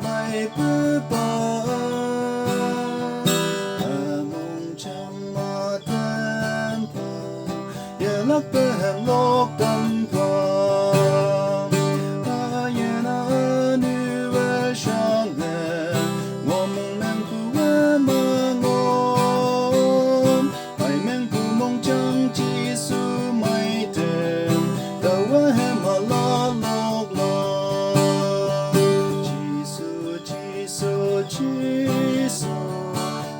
mày bư bờ mong chẳng mà tên phò giờ lắc bơ hẹn lốc tâm phò yên nu về sáng nè ngõ mong nàng cu mà ngom ai mang cu mong chẳng chỉ su mày tên tao hem mà la lok lo Jesus,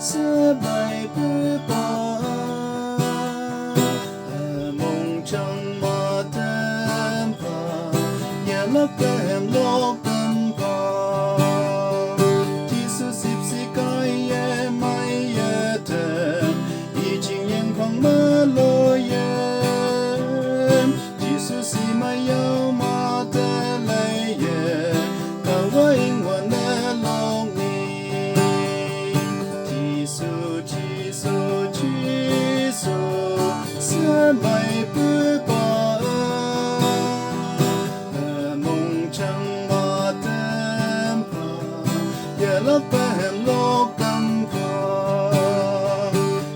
sẽ bay bướu bờ mong chẳng mà thêm phà nhà lấp em lốc tâm phà Jesus xịp xì cái em mai thêm ý chính em khoảng mơ lối em Jesus xì mai yêu mà tên lấy cả với anh hoàn sẽ mày bướu bờ mong chẳng mà tên phà giờ lấp em lốc tâm phà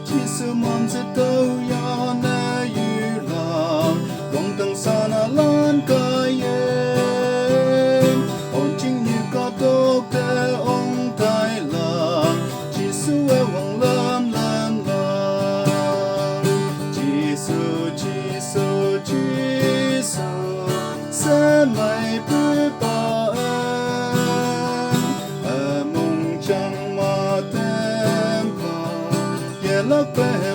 chỉ sự mong sẽ đâu ya na yu lòng lòng từng xa na lan cây em ôn chính như có tốt để ông thái lòng chỉ sự em hoàng lâm lâm Jesus, sẽ mày bướu bờ mong chẳng mà tên phà giờ lấp em